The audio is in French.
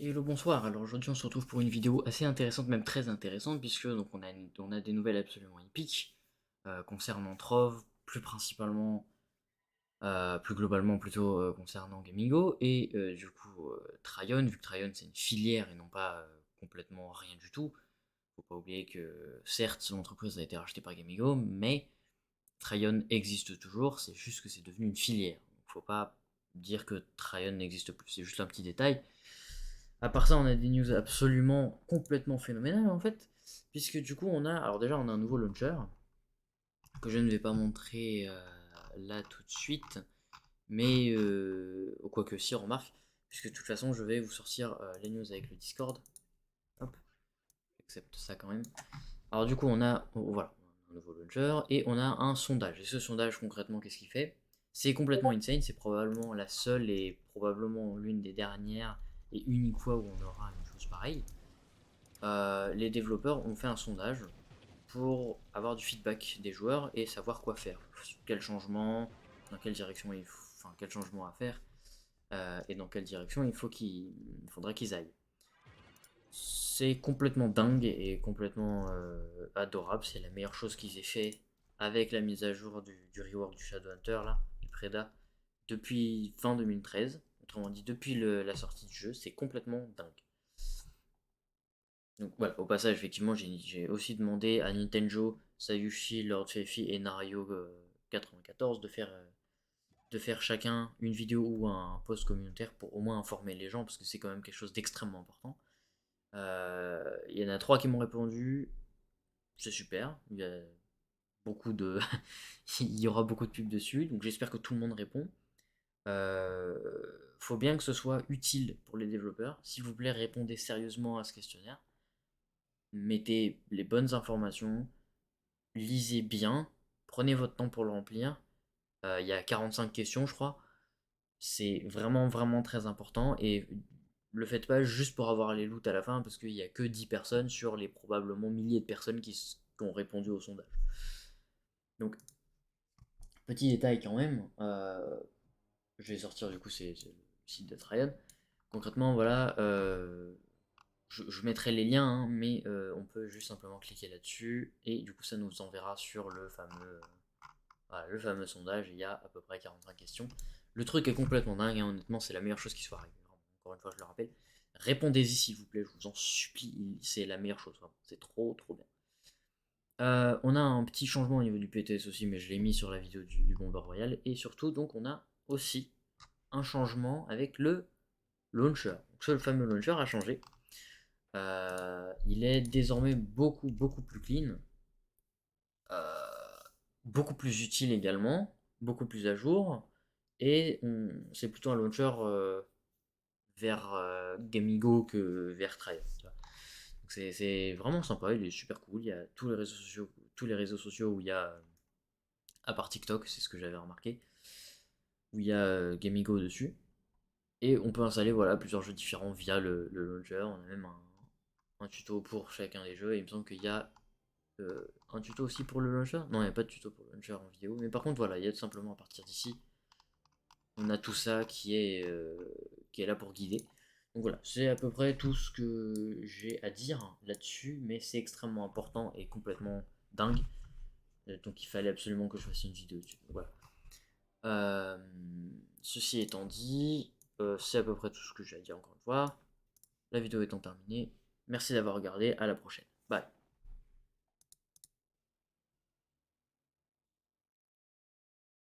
Et le bonsoir, alors aujourd'hui on se retrouve pour une vidéo assez intéressante, même très intéressante, puisque donc on a des nouvelles absolument épiques concernant Trove, plus principalement, plus globalement plutôt concernant Gamigo, et Tryon, vu que Tryon c'est une filière et non pas complètement rien du tout. Faut pas oublier que certes l'entreprise a été rachetée par Gamigo, mais Tryon existe toujours, c'est juste que c'est devenu une filière. Donc, faut pas dire que Tryon n'existe plus, c'est juste un petit détail. À part ça, on a des news absolument complètement phénoménales en fait, puisque du coup on a, alors déjà on a un nouveau launcher que je ne vais pas montrer là tout de suite, mais quoique si remarque, puisque de toute façon je vais vous sortir les news avec le Discord. Hop, j'accepte ça quand même. Alors du coup on a, voilà, un nouveau launcher et on a un sondage. Et ce sondage concrètement qu'est-ce qu'il fait? C'est complètement insane, c'est probablement la seule et probablement l'une des dernières et uniques fois où on aura une chose pareille. Les développeurs ont fait un sondage pour avoir du feedback des joueurs et savoir quoi faire, quel changement, dans quelle direction enfin quel changement à faire et dans quelle direction il faudrait qu'ils aillent. C'est complètement dingue et complètement adorable. C'est la meilleure chose qu'ils aient fait avec la mise à jour du rework du Shadowhunter là, du Preda, depuis fin 2013. Autrement dit, depuis la sortie du jeu, c'est complètement dingue. Donc voilà, au passage, effectivement, j'ai aussi demandé à Nintendo, Sayushi, Lord Fefi et Nario 94 de faire chacun une vidéo ou un post communautaire pour au moins informer les gens, parce que c'est quand même quelque chose d'extrêmement important. Il y en a trois qui m'ont répondu, c'est super, il y a beaucoup de... il y aura beaucoup de pubs dessus, donc j'espère que tout le monde répond. Euh, Faut bien que ce soit utile pour les développeurs. S'il vous plaît, répondez sérieusement à ce questionnaire. Mettez les bonnes informations, lisez bien, prenez votre temps pour le remplir. Il y a 45 questions, je crois. C'est vraiment, vraiment très important. Et le faites pas juste pour avoir les loots à la fin, parce qu'il n'y a que 10 personnes sur les probablement milliers de personnes qui ont répondu au sondage. Donc, petit détail quand même. Je vais sortir du coup, c'est le site de Tryon. Concrètement, voilà, je mettrai les liens, hein, mais on peut juste simplement cliquer là-dessus et du coup ça nous enverra sur voilà, le fameux sondage. Il y a à peu près 45 questions. Le truc est complètement dingue, hein, honnêtement, c'est la meilleure chose qui soit arrivée. Encore une fois, je le rappelle. Répondez-y s'il vous plaît, je vous en supplie, c'est la meilleure chose, vraiment. C'est trop trop bien. On a un petit changement au niveau du PTS aussi, mais je l'ai mis sur la vidéo du Bomber Royal. Et surtout, donc, on a aussi un changement avec le launcher. Donc, ce fameux launcher a changé. Il est désormais beaucoup plus clean, euh, beaucoup plus utile également, beaucoup plus à jour, et c'est plutôt un launcher vers Gamigo que vers Triumph. Donc c'est vraiment sympa, il est super cool. Il y a tous les réseaux sociaux où il y a, à part TikTok, c'est ce que j'avais remarqué, où il y a Gamigo dessus. Et on peut installer voilà, plusieurs jeux différents via le launcher. On a même un tuto pour chacun des jeux. Et il me semble qu'il y a un tuto aussi pour le launcher. Non, il n'y a pas de tuto pour le launcher en vidéo. Mais par contre, voilà, il y a tout simplement à partir d'ici, on a tout ça qui est là pour guider. Donc voilà, c'est à peu près tout ce que j'ai à dire là-dessus. Mais c'est extrêmement important et complètement dingue. Donc il fallait absolument que je fasse une vidéo dessus. Donc, voilà. Euh, Ceci étant dit, c'est à peu près tout ce que j'ai à dire encore une fois. La vidéo étant terminée, merci d'avoir regardé, à la prochaine.